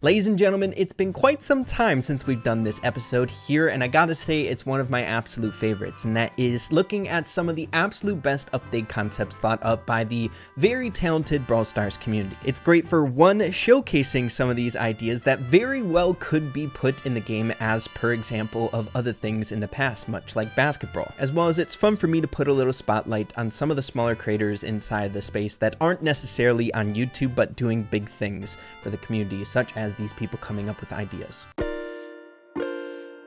Ladies and gentlemen, it's been quite some time since we've done this episode here, and I gotta say it's one of my absolute favorites, and that is looking at some of the absolute best update concepts thought up by the very talented Brawl Stars community. It's great for one, showcasing some of these ideas that very well could be put in the game as per example of other things in the past, much like basketball, as well as it's fun for me to put a little spotlight on some of the smaller creators inside the space that aren't necessarily on YouTube but doing big things for the community, such as these people coming up with ideas.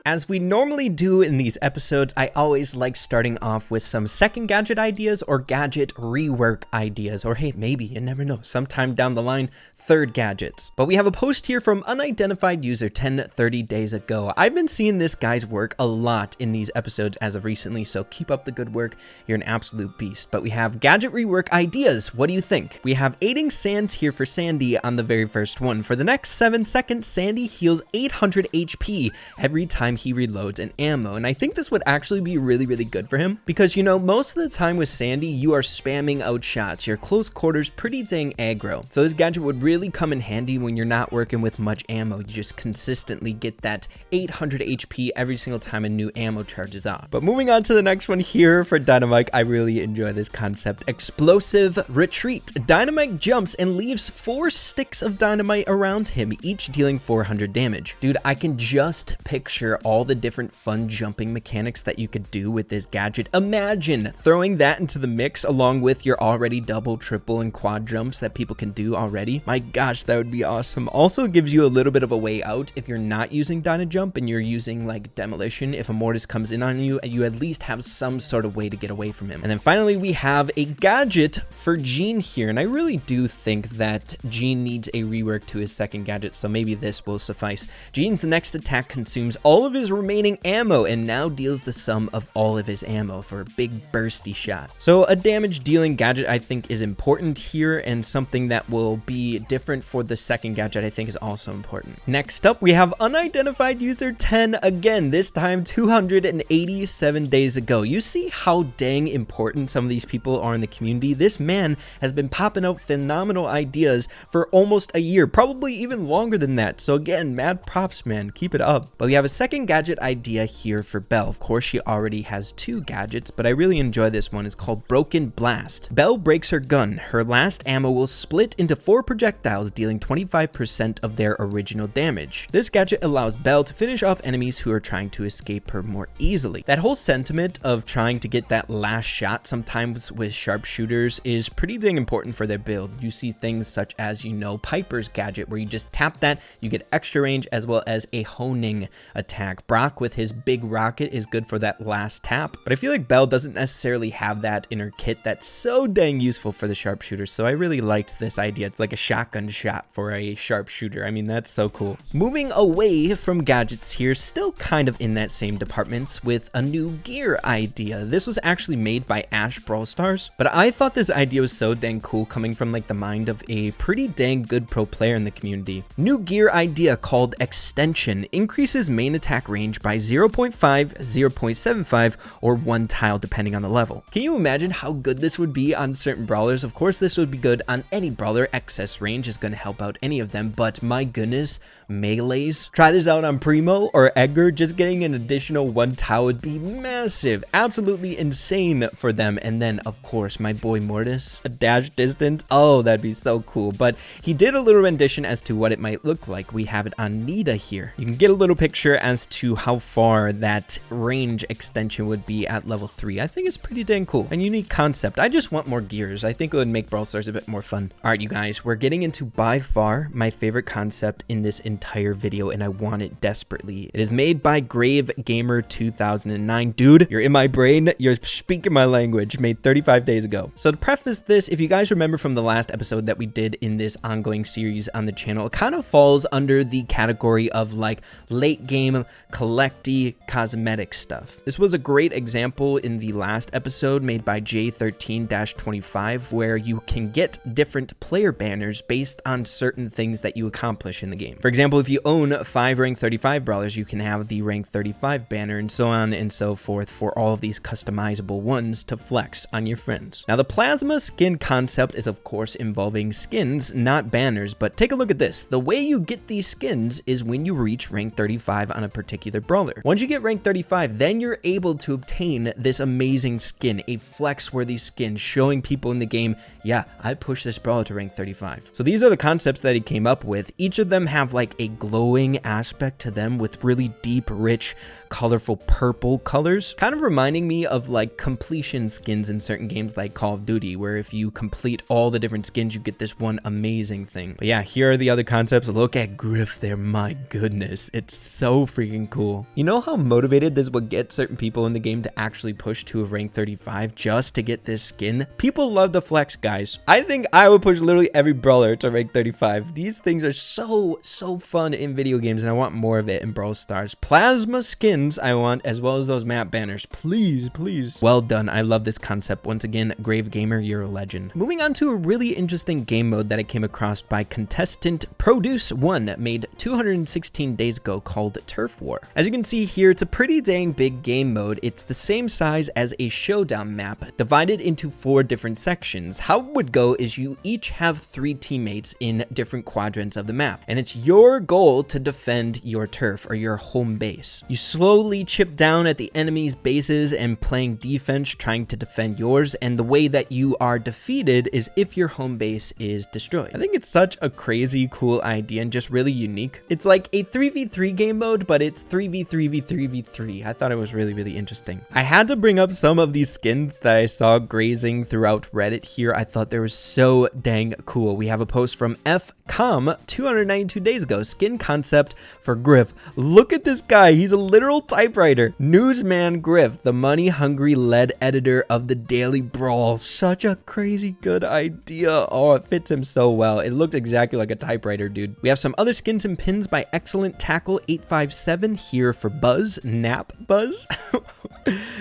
As we normally do in these episodes, I always like starting off with some second gadget ideas or gadget rework ideas, or hey, maybe, you never know, sometime down the line, third gadgets. But we have a post here from unidentified user 1030 days ago. I've been seeing this guy's work a lot in these episodes as of recently, so keep up the good work. You're an absolute beast. But we have gadget rework ideas. What do you think? We have aiding Sands here for Sandy on the very first one. For the next 7 seconds, Sandy heals 800 HP every time he reloads an ammo, and I think this would actually be really good for him because, you know, most of the time with Sandy you are spamming out shots, your close quarters pretty dang aggro, so this gadget would really come in handy when you're not working with much ammo. You just consistently get that 800 HP every single time a new ammo charges off. But moving on to the next one here for Dynamite, I really enjoy this concept. Explosive retreat. Dynamite jumps and leaves 4 sticks of dynamite around him, each dealing 400 damage. Dude, I can just picture all the different fun jumping mechanics that you could do with this gadget. Imagine throwing that into the mix along with your already double, triple, and quad jumps that people can do already. My gosh, that would be awesome. Also gives you a little bit of a way out if you're not using Dyna Jump and you're using like Demolition. If a Mortis comes in on you, you at least have some sort of way to get away from him. And then finally, we have a gadget for Gene here, and I really do think that Gene needs a rework to his second gadget, so maybe this will suffice. Gene's next attack consumes all of his remaining ammo and now deals the sum of all of his ammo for a big bursty shot. So a damage dealing gadget I think is important here, and something that will be different for the second gadget I think is also important. Next up, we have unidentified user 10 again, this time 287 days ago. You see how dang important some of these people are in the community. This man has been popping out phenomenal ideas for almost a year, probably even longer than that. So again, mad props, man, keep it up. But we have a second gadget idea here for Belle. Of course, she already has 2 gadgets, but I really enjoy this one. It's called Broken Blast. Belle breaks her gun. Her last ammo will split into 4 projectiles, dealing 25% of their original damage. This gadget allows Belle to finish off enemies who are trying to escape her more easily. That whole sentiment of trying to get that last shot sometimes with sharpshooters is pretty dang important for their build. You see things such as, you know, Piper's gadget where you just tap that, you get extra range as well as a honing attack. Brock with his big rocket is good for that last tap, but I feel like Belle doesn't necessarily have that in her kit that's so dang useful for the sharpshooter, so I really liked this idea. It's like a shotgun shot for a sharpshooter. I mean, that's so cool. Moving away from gadgets here, still kind of in that same departments with a new gear idea. This was actually made by Ash Brawl Stars, but I thought this idea was so dang cool coming from like the mind of a pretty dang good pro player in the community. New gear idea called Extension increases main attack range by 0.5, 0.75, or 1 tile depending on the level. Can you imagine how good this would be on certain brawlers? Of course, this would be good on any brawler. Excess range is going to help out any of them, but my goodness, melees. Try this out on Primo or Edgar. Just getting an additional 1 tile would be massive, absolutely insane for them. And then, of course, my boy Mortis, a dash distance. Oh, that'd be so cool. But he did a little rendition as to what it might look like. We have it on Nita here. You can get a little picture as to how far that range extension would be at level 3. I think it's pretty dang cool and unique concept. I just want more gears. I think it would make Brawl Stars a bit more fun. All right, you guys, we're getting into by far my favorite concept in this entire video, and I want it desperately. It is made by Grave Gamer 2009. Dude, you're in my brain. You're speaking my language. Made 35 days ago. So to preface this, if you guys remember from the last episode that we did in this ongoing series on the channel, it kind of falls under the category of like late game collecty cosmetic stuff. This was a great example in the last episode made by J13-25, where you can get different player banners based on certain things that you accomplish in the game. For example, if you own 5 rank 35 brawlers, you can have the rank 35 banner and so on and so forth for all of these customizable ones to flex on your friends. Now, the plasma skin concept is of course involving skins, not banners, but take a look at this. The way you get these skins is when you reach rank 35 on a particular brawler. Once you get rank 35, then you're able to obtain this amazing skin, a flex-worthy skin, showing people in the game, yeah, I pushed this brawler to rank 35. So these are the concepts that he came up with. Each of them have like a glowing aspect to them with really deep, rich, colorful purple colors, kind of reminding me of like completion skins in certain games like Call of Duty, where if you complete all the different skins, you get this one amazing thing. But yeah, here are the other concepts. Look at Griff there. My goodness, it's so freaking cool. You know how motivated this would get certain people in the game to actually push to a rank 35 just to get this skin? People love the flex, guys. I think I would push literally every brawler to rank 35. These things are so fun in video games, and I want more of it in Brawl Stars. Plasma skins I want, as well as those map banners. Please, please. Well done. I love this concept. Once again, Grave Gamer, you're a legend. Moving on to a really interesting game mode that I came across by contestant Produce 1, made 216 days ago, called Turf War. As you can see here, it's a pretty dang big game mode. It's the same size as a showdown map, divided into 4 different sections. How it would go is you each have 3 teammates in different quadrants of the map, and it's your goal to defend your turf or your home base. You slowly chip down at the enemy's bases and playing defense, trying to defend yours, and the way that you are defeated is if your home base is destroyed. I think it's such a crazy cool idea and just really unique. It's like a 3v3 game mode, but it's 3v3v3v3. I thought it was really interesting. I had to bring up some of these skins that I saw grazing throughout Reddit here. I thought they were so dang cool. We have a post from FCOM 292 days ago, skin concept for Griff. Look at this guy. He's a literal typewriter. Newsman Griff, the money-hungry lead editor of the Daily Brawl. Such a crazy good idea. Oh, it fits him so well. It looks exactly like a typewriter, dude. We have some other skins and pins by Excellent Tackle 857 here for Buzz. Nap Buzz.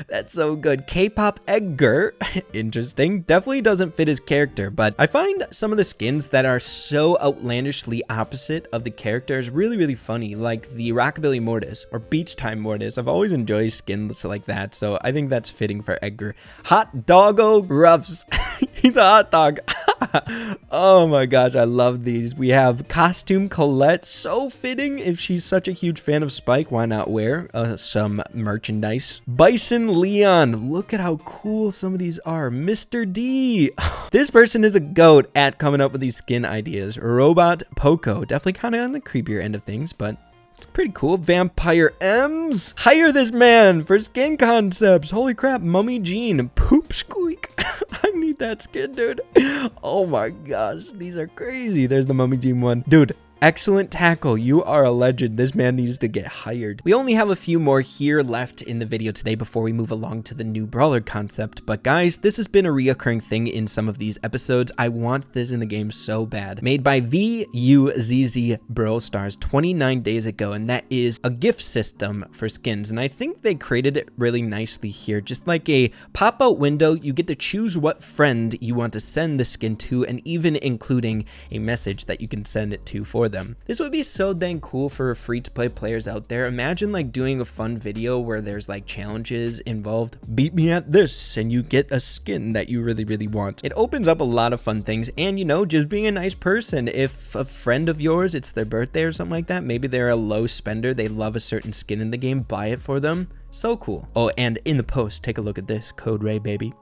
That's so good. K-pop Edgar. Interesting. Definitely doesn't fit his character, but I find some of the skins that are so outlandishly opposite of the characters really funny, like the Rockabilly Mortis or Beach Time Mortis. I've always enjoyed skins like that, so I think that's fitting for Edgar. Hot Doggo Ruffs. He's a hot dog. Oh my gosh, I love these. We have Costume Colette, so fitting. If she's such a huge fan of Spike, why not wear some merchandise? Bison Leon, look at how cool some of these are. Mr. D, this person is a goat at coming up with these skin ideas. Robot Poco, definitely kind of on the creepier end of things, but it's pretty cool. Vampire M's, hire this man for skin concepts. Holy crap. Mummy Jean, Poop Squeak. I need that skin, dude. Oh my gosh, these are crazy. There's the Mummy Jean one, dude. Excellent Tackle, you are a legend. This man needs to get hired. We only have a few more here left in the video today before we move along to the new Brawler concept. But guys, this has been a reoccurring thing in some of these episodes. I want this in the game so bad. Made by VUZZ Brawl Stars 29 days ago, and that is a gift system for skins. And I think they created it really nicely here. Just like a pop-out window, you get to choose what friend you want to send the skin to, and even including a message that you can send it to for them. This would be so dang cool for free-to-play players out there. Imagine like doing a fun video where there's like challenges involved. Beat me at this and you get a skin that you really want. It opens up a lot of fun things, and you know, just being a nice person. If a friend of yours, it's their birthday or something like that, maybe they're a low spender, they love a certain skin in the game, buy it for them. So cool. Oh, and in the post, take a look at this. Code Ray, baby.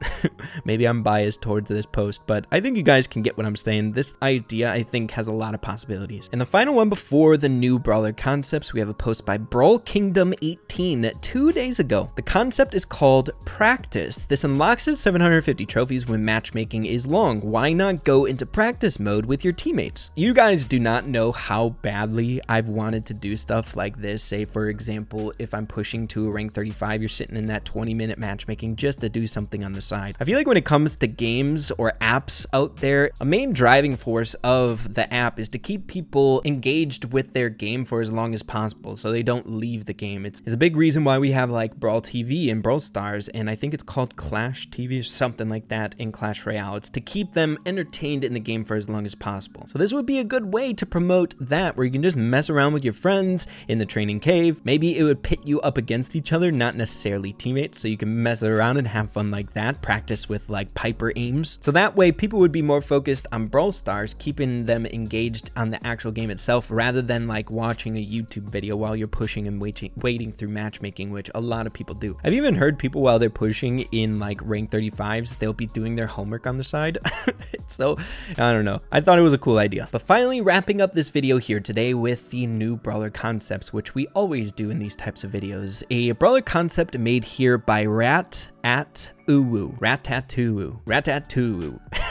Maybe I'm biased towards this post, but I think you guys can get what I'm saying. This idea, I think, has a lot of possibilities. And the final one before the new Brawler concepts, we have a post by Brawl Kingdom 18 18, 2 days ago. The concept is called Practice. This unlocks 750 trophies when matchmaking is long. Why not go into practice mode with your teammates? You guys do not know how badly I've wanted to do stuff like this. Say, for example, if I'm pushing to a rank 35, you're sitting in that 20-minute matchmaking just to do something on the side. I feel like when it comes to games or apps out there, a main driving force of the app is to keep people engaged with their game for as long as possible so they don't leave the game. It's a big reason why we have like Brawl TV and Brawl Stars, and I think it's called Clash TV or something like that in Clash Royale. It's to keep them entertained in the game for as long as possible. So this would be a good way to promote that, where you can just mess around with your friends in the training cave. Maybe it would pit you up against each other, not necessarily teammates, so you can mess around and have fun like that, practice with like Piper aims. So that way people would be more focused on Brawl Stars, keeping them engaged on the actual game itself rather than like watching a YouTube video while you're pushing and waiting through matchmaking, which a lot of people do. I've even heard people while they're pushing in like rank 35s, they'll be doing their homework on the side. So I don't know. I thought it was a cool idea. But finally, wrapping up this video here today with the new Brawler concepts, which we always do in these types of videos. A Brawler concept made here by Ratatouille.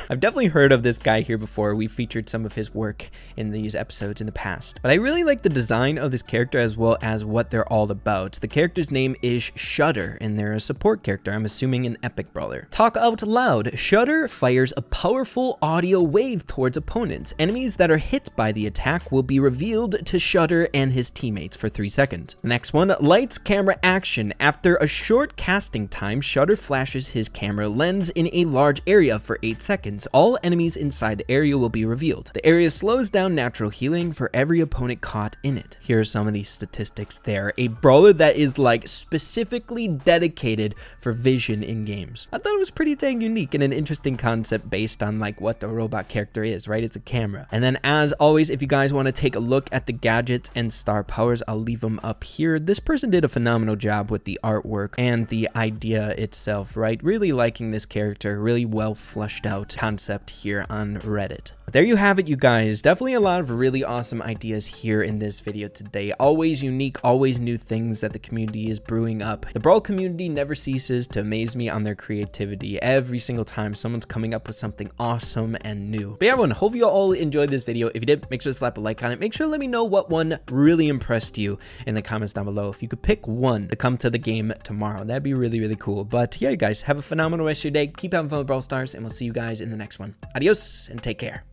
I've definitely heard of this guy here before. We featured some of his work in these episodes in the past. But I really like the design of this character as well as what they're all about. The character's name is Shudder, and they're a support character. I'm assuming an epic brawler. Talk out loud. Shudder fires a powerful audio wave towards opponents. Enemies that are hit by the attack will be revealed to Shudder and his teammates for 3 seconds. The next one, lights, camera, action. After a short casting time, Shudder flashes his camera lens in a large area for 8 seconds. All enemies inside the area will be revealed. The area slows down natural healing for every opponent caught in it. Here are some of these statistics there. A brawler that is like specifically dedicated for vision in games. I thought it was pretty dang unique and an interesting concept based on like what the robot character is, right? It's a camera. And then as always, if you guys want to take a look at the gadgets and star powers, I'll leave them up here. This person did a phenomenal job with the artwork and the idea itself, right? Really liking this character, really well fleshed out concept here on Reddit. But there you have it, you guys. Definitely a lot of really awesome ideas here in this video today. Always unique, always new things that the community is brewing up. The Brawl community never ceases to amaze me on their creativity. Every single time someone's coming up with something awesome and new. But yeah, everyone, hope you all enjoyed this video. If you did, make sure to slap a like on it. Make sure to let me know what one really impressed you in the comments down below. If you could pick one to come to the game tomorrow, that'd be really, really cool. But yeah, you guys, have a phenomenal rest of your day. Keep having fun with Brawl Stars, and we'll see you guys in the next one. Adios, and take care.